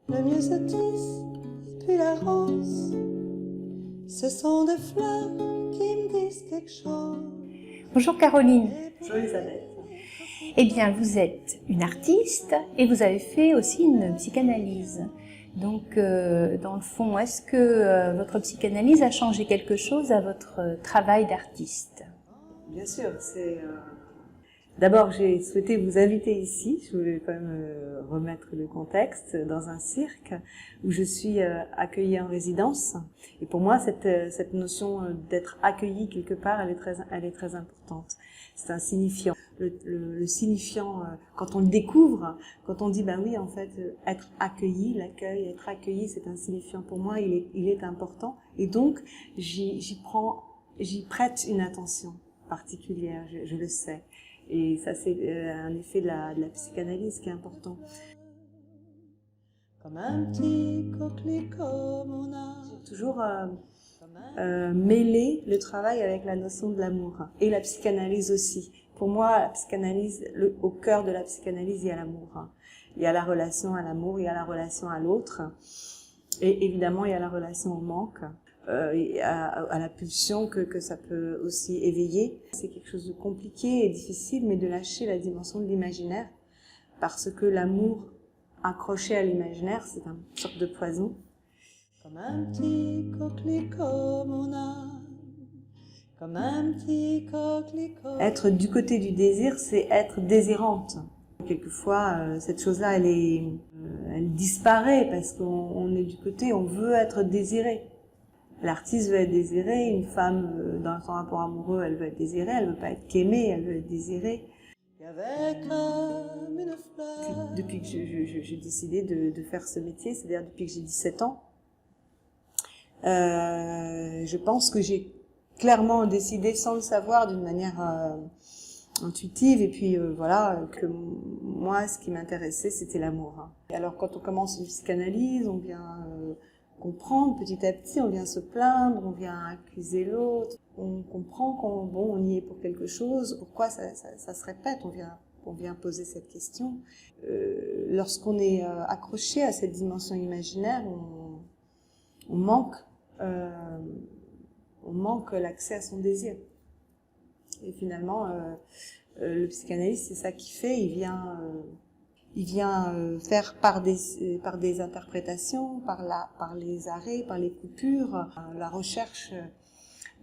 Le myosotis et puis la rose, ce sont des fleurs qui me disent quelque chose. Bonjour Caroline. Bonjour Elisabeth. Eh bien, vous êtes une artiste et vous avez fait aussi une psychanalyse. Donc, dans le fond, est-ce que votre psychanalyse a changé quelque chose à votre travail d'artiste? Bien sûr, D'abord, j'ai souhaité vous inviter ici. Je voulais quand même remettre le contexte dans un cirque où je suis accueillie en résidence. Et pour moi, cette notion d'être accueillie quelque part, elle est très importante. C'est un signifiant. Le signifiant, quand on le découvre, quand on dit, ben oui, en fait, être accueilli, l'accueil, être accueilli, c'est un signifiant. Pour moi, il est important. Et donc, j'y prête une attention particulière, je le sais. Et ça, c'est un effet de la psychanalyse qui est important. Comme un petit coquelicot, mon âme. J'ai toujours mêlé le travail avec la notion de l'amour et la psychanalyse aussi. Pour moi, la psychanalyse, au cœur de la psychanalyse, il y a l'amour. Il y a la relation à l'amour, il y a la relation à l'autre. Et évidemment, il y a la relation au manque. À la pulsion que ça peut aussi éveiller. C'est quelque chose de compliqué et difficile, mais de lâcher la dimension de l'imaginaire, parce que l'amour accroché à l'imaginaire, c'est une sorte de poison. Comme un petit coquelicot, mon âme, comme un petit coquelicot. Être du côté du désir, c'est être désirante. Quelquefois, cette chose-là, elle disparaît parce qu'on est du côté, on veut être désiré. L'artiste veut être désiré, une femme dans son rapport amoureux, elle veut être désirée, elle veut pas être qu'aimée, elle veut être désirée. Il y avait comme une fleur. Depuis que j'ai décidé de faire ce métier, c'est-à-dire depuis que j'ai 17 ans, je pense que j'ai clairement décidé, sans le savoir, d'une manière intuitive, et puis voilà, que moi, ce qui m'intéressait, c'était l'amour. Et alors, quand on commence une psychanalyse, on vient comprendre petit à petit, on vient se plaindre, on vient accuser l'autre, on comprend qu'on y est pour quelque chose, pourquoi ça se répète, on vient poser cette question. Lorsqu'on est accroché à cette dimension imaginaire, on manque l'accès à son désir. Et finalement, le psychanalyste, c'est ça qu'il fait, il vient faire par des interprétations, par les arrêts, par les coupures, la recherche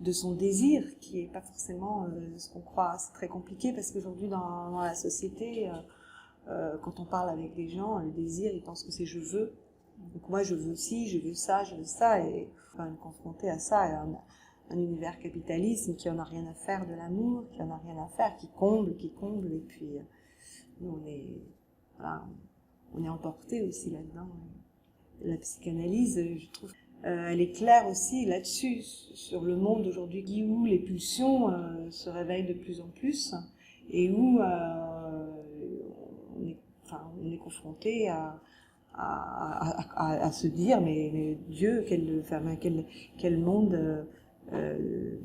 de son désir, qui est pas forcément ce qu'on croit. C'est très compliqué parce qu'aujourd'hui dans la société, quand on parle avec les gens, le désir, ils pensent que c'est je veux. Donc moi je veux ci, je veux ça, et enfin confronté à ça, un univers capitalisme qui en a rien à faire de l'amour, qui en a rien à faire, qui comble, et puis nous on est emporté aussi là-dedans. La psychanalyse, je trouve, elle est claire aussi là-dessus, sur le monde aujourd'hui où les pulsions se réveillent de plus en plus et où on est confronté à se dire mais Dieu, quel monde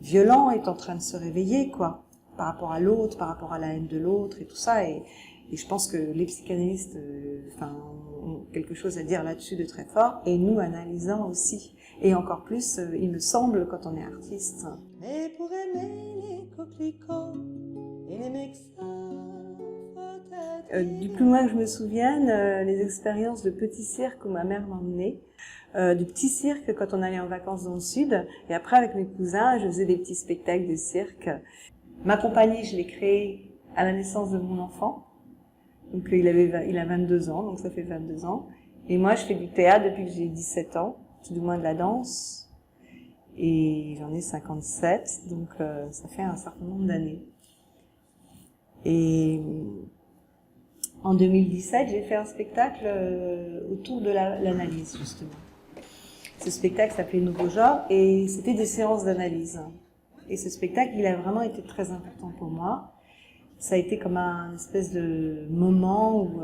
violent est en train de se réveiller, quoi, par rapport à l'autre, par rapport à la haine de l'autre et tout ça. Et je pense que les psychanalystes ont quelque chose à dire là-dessus de très fort, et nous analysant aussi. Et encore plus, il me semble, quand on est artiste. Mais pour aimer les coquelicots et les mexins, du plus loin que je me souvienne, les expériences de petit cirque où ma mère m'emmenait, du petit cirque quand on allait en vacances dans le sud, et après avec mes cousins, je faisais des petits spectacles de cirque. Ma compagnie, je l'ai créée à la naissance de mon enfant. Donc il a 22 ans, donc ça fait 22 ans. Et moi, je fais du théâtre depuis que j'ai 17 ans, tout du moins de la danse. Et j'en ai 57, donc ça fait un certain nombre d'années. Et en 2017, j'ai fait un spectacle autour de l'analyse, justement. Ce spectacle s'appelait Nouveau Genre, et c'était des séances d'analyse. Et ce spectacle, il a vraiment été très important pour moi. Ça a été comme un espèce de moment où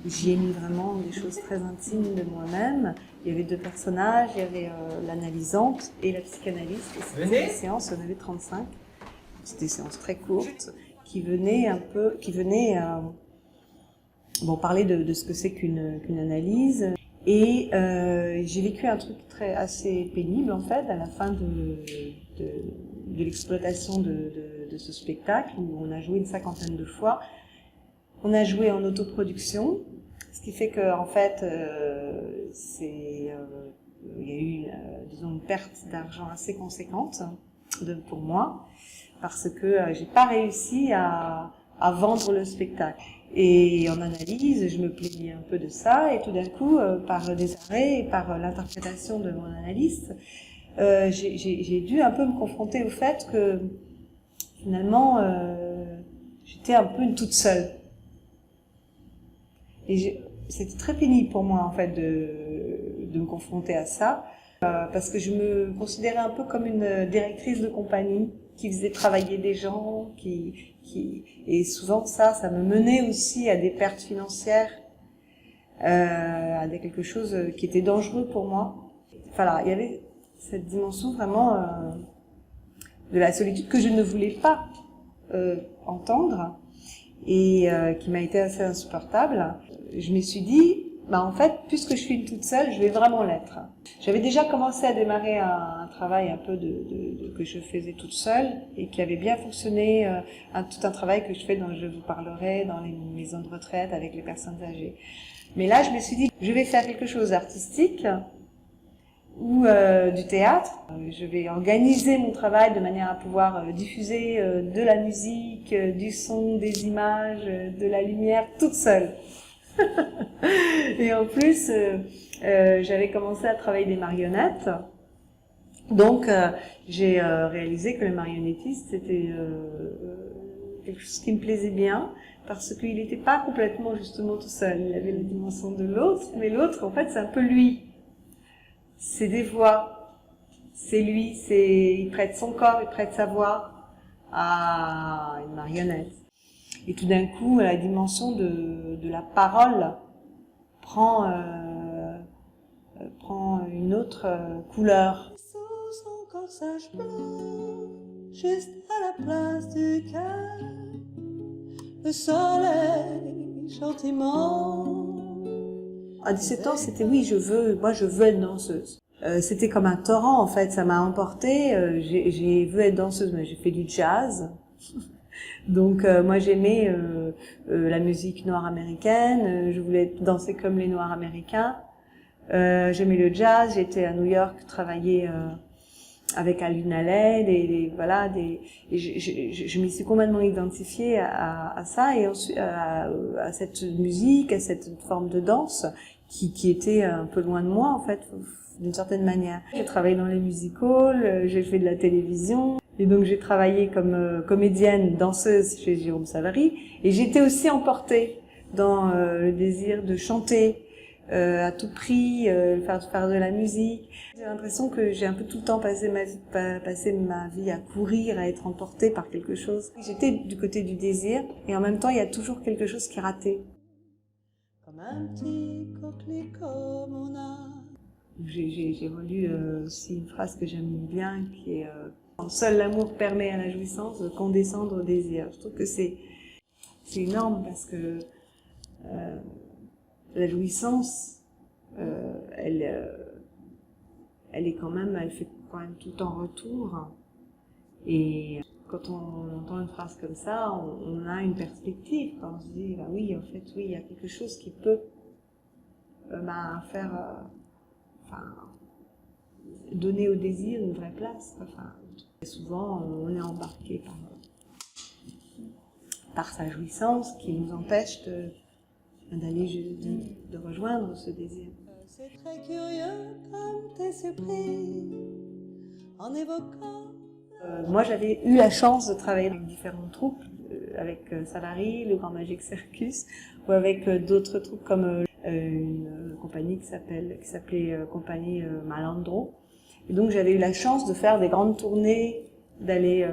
j'y ai mis vraiment des choses très intimes de moi-même. Il y avait deux personnages, il y avait l'analysante et la psychanalyste. Et c'était des séances, on avait 35. C'était des séances très courtes qui venaient parler de ce que c'est qu'une analyse. Et j'ai vécu un truc assez pénible en fait à la fin de l'exploitation de ce spectacle où on a joué une 50aine de fois. On a joué en autoproduction, ce qui fait que en fait il y a eu disons une perte d'argent assez conséquente pour moi parce que j'ai pas réussi à vendre le spectacle. Et en analyse, je me plaignais un peu de ça, et tout d'un coup, par des arrêts et par l'interprétation de mon analyste, j'ai dû un peu me confronter au fait que finalement, j'étais un peu une toute seule. Et c'était très pénible pour moi en fait de me confronter à ça, parce que je me considérais un peu comme une directrice de compagnie qui faisait travailler des gens, et souvent ça me menait aussi à des pertes financières, à quelque chose qui était dangereux pour moi. Enfin là, il y avait cette dimension vraiment de la solitude que je ne voulais pas entendre et qui m'a été assez insupportable. Je me suis dit, bah en fait, puisque je suis une toute seule, je vais vraiment l'être. J'avais déjà commencé à démarrer un travail un peu que je faisais toute seule et qui avait bien fonctionné, tout un travail que je fais dont je vous parlerai dans les maisons de retraite avec les personnes âgées. Mais là, je me suis dit, je vais faire quelque chose d'artistique ou du théâtre. Je vais organiser mon travail de manière à pouvoir diffuser de la musique, du son, des images, de la lumière toute seule. Et en plus, j'avais commencé à travailler des marionnettes. Donc, j'ai réalisé que le marionnettiste, c'était quelque chose qui me plaisait bien, parce qu'il n'était pas complètement justement tout seul. Il avait la dimension de l'autre, mais l'autre, en fait, c'est un peu lui. C'est des voix. C'est lui, il prête son corps, il prête sa voix à une marionnette. Et tout d'un coup, la dimension de la parole prend une autre couleur. Sous son corsage blanc, juste à la place du cœur, le soleil gentiment. À 17 ans, c'était oui, je veux être danseuse. C'était comme un torrent en fait, ça m'a emportée. J'ai voulu être danseuse, mais j'ai fait du jazz. Donc moi j'aimais la musique noire américaine, je voulais danser comme les noirs américains. J'aimais le jazz, j'étais à New York travailler avec Alvin Ailey, je m'y suis complètement identifiée à ça et ensuite à cette musique, à cette forme de danse qui était un peu loin de moi en fait, d'une certaine manière. J'ai travaillé dans les music halls, j'ai fait de la télévision. Et donc j'ai travaillé comme comédienne, danseuse chez Jérôme Savary, et j'étais aussi emportée dans le désir de chanter à tout prix, faire de la musique. J'ai l'impression que j'ai un peu tout le temps passé ma vie à courir, à être emportée par quelque chose. J'étais du côté du désir, et en même temps il y a toujours quelque chose qui est raté. Comme un petit coquelicot, mon âme. J'ai relu aussi une phrase que j'aime bien qui est seul l'amour permet à la jouissance de condescendre au désir. Je trouve que c'est énorme parce que la jouissance, elle est quand même, elle fait quand même tout en retour. Et quand on entend une phrase comme ça, on a une perspective. Quand on se dit, bah oui, en fait, oui, il y a quelque chose qui peut faire, donner au désir une vraie place. Enfin, souvent, on est embarqué par sa jouissance qui nous empêche de rejoindre ce désir. C'est très curieux comme t'es surpris en évoquant. Moi, j'avais eu la chance de travailler avec différentes troupes, avec Savary, le Grand Magic Circus, ou avec d'autres troupes comme une compagnie qui s'appelait Compagnie Malandro. Et donc j'avais eu la chance de faire des grandes tournées, d'aller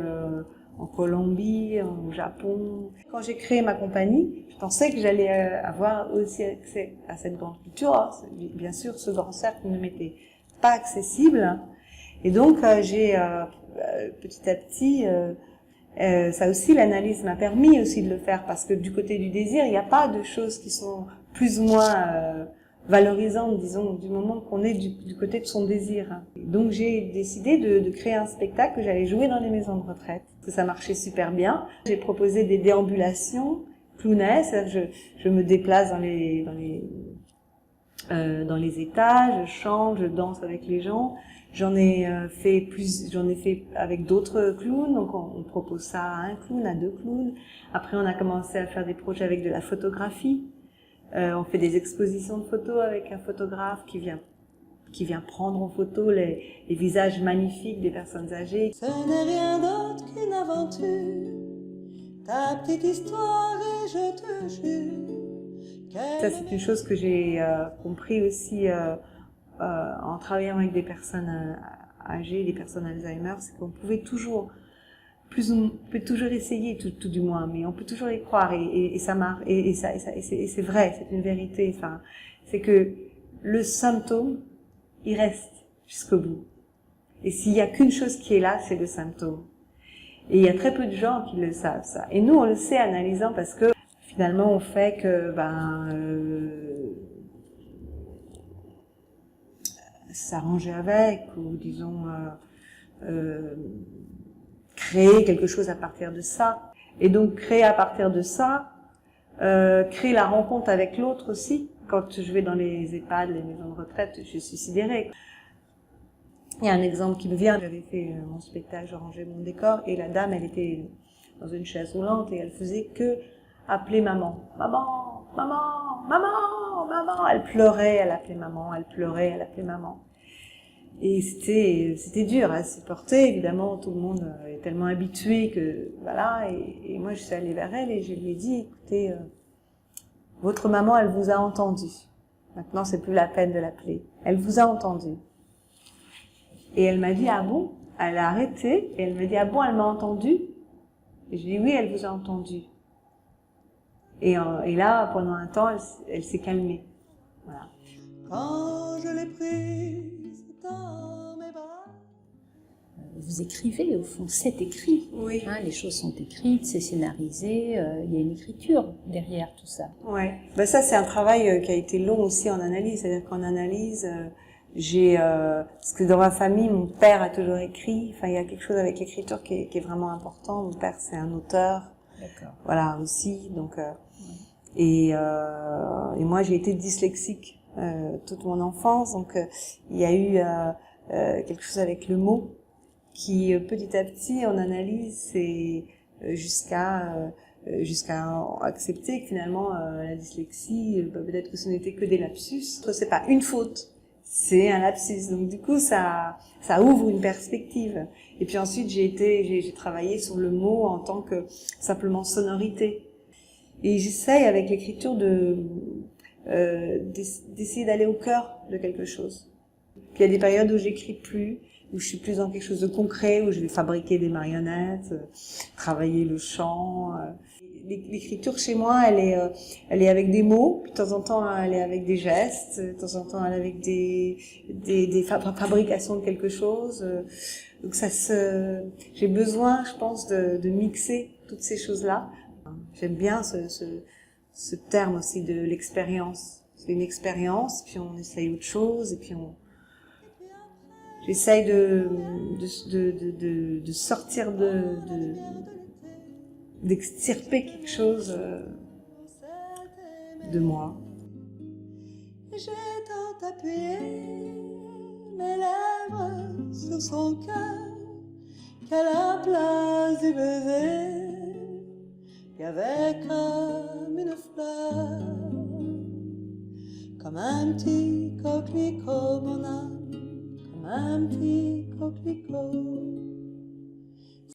en Colombie, au Japon. Quand j'ai créé ma compagnie, je pensais que j'allais avoir aussi accès à cette grande culture. Alors, bien sûr, ce grand cercle ne m'était pas accessible. Et donc j'ai petit à petit, ça aussi l'analyse m'a permis aussi de le faire parce que du côté du désir, il n'y a pas de choses qui sont plus ou moins valorisante, disons, du moment qu'on est du côté de son désir. Donc j'ai décidé de créer un spectacle que j'allais jouer dans les maisons de retraite, parce que ça marchait super bien. J'ai proposé des déambulations clownesques, c'est-à-dire je me déplace dans les étages, je chante, je danse avec les gens. J'en ai fait avec d'autres clowns, donc on propose ça à un clown, à 2 clowns. Après, on a commencé à faire des projets avec de la photographie. On fait des expositions de photos avec un photographe qui vient prendre en photo les visages magnifiques des personnes âgées. Ce n'est rien d'autre qu'une aventure, ta petite histoire et je te jure. Ça, c'est une chose que j'ai compris aussi en travaillant avec des personnes âgées, des personnes Alzheimer, c'est qu'on pouvait toujours on peut toujours essayer, tout du moins, mais on peut toujours y croire et ça marche et c'est vrai, c'est une vérité. Enfin, c'est que le symptôme, il reste jusqu'au bout. Et s'il y a qu'une chose qui est là, c'est le symptôme. Et il y a très peu de gens qui le savent, ça. Et nous, on le sait analysant parce que finalement, on fait que s'arranger avec, ou disons créer quelque chose à partir de ça. Et donc créer à partir de ça, créer la rencontre avec l'autre aussi. Quand je vais dans les EHPAD, les maisons de retraite, je suis sidérée. Il y a un exemple qui me vient, j'avais fait mon spectacle, je rangeais mon décor, et la dame, elle était dans une chaise roulante, et elle faisait que appeler maman. Maman, maman, maman, maman. Elle pleurait, elle appelait maman, elle pleurait, elle appelait maman. Et c'était dur à supporter, évidemment, tout le monde est tellement habitué que, voilà, et moi je suis allée vers elle et je lui ai dit, écoutez, votre maman, elle vous a entendu. Maintenant, c'est plus la peine de l'appeler. Elle vous a entendu. Et elle m'a dit, ah bon? Elle a arrêté, et elle m'a dit, ah bon, elle m'a entendu? Et je lui ai dit, oui, elle vous a entendu. Et là, pendant un temps, elle s'est calmée. Voilà. Quand je l'ai prise dans mes bras. Vous écrivez, au fond, c'est écrit. Oui. Hein, les choses sont écrites, c'est scénarisé, il y a une écriture derrière tout ça. Ouais. Ben ça, c'est un travail qui a été long aussi en analyse. C'est-à-dire qu'en analyse, parce que dans ma famille, mon père a toujours écrit. Enfin, il y a quelque chose avec l'écriture qui est vraiment important. Mon père, c'est un auteur. D'accord. Voilà, aussi. Donc, et moi, j'ai été dyslexique toute mon enfance. Donc, il y a eu quelque chose avec le mot qui, petit à petit, en analyse, c'est jusqu'à accepter que finalement la dyslexie, peut-être que ce n'était que des lapsus. C'est pas une faute, c'est un lapsus. Donc du coup, ça ouvre une perspective. Et puis ensuite, j'ai travaillé sur le mot en tant que simplement sonorité. Et j'essaye avec l'écriture d'essayer d'aller au cœur de quelque chose. Puis il y a des périodes où j'écris plus, où je suis plus dans quelque chose de concret, où je vais fabriquer des marionnettes, travailler le chant. L'écriture chez moi, elle est avec des mots, puis de temps en temps elle est avec des gestes, de temps en temps elle est avec des fabrications de quelque chose. Donc j'ai besoin, je pense, de mixer toutes ces choses-là. J'aime bien ce terme aussi de l'expérience. C'est une expérience, puis on essaye autre chose, et puis j'essaye de sortir d'extirper quelque chose de moi. J'ai tant appuyé mes lèvres sur son cœur qu'à la place du baiser, il y avait comme une fleur, comme un petit coquelicot, mon âme, comme un petit coquelicot.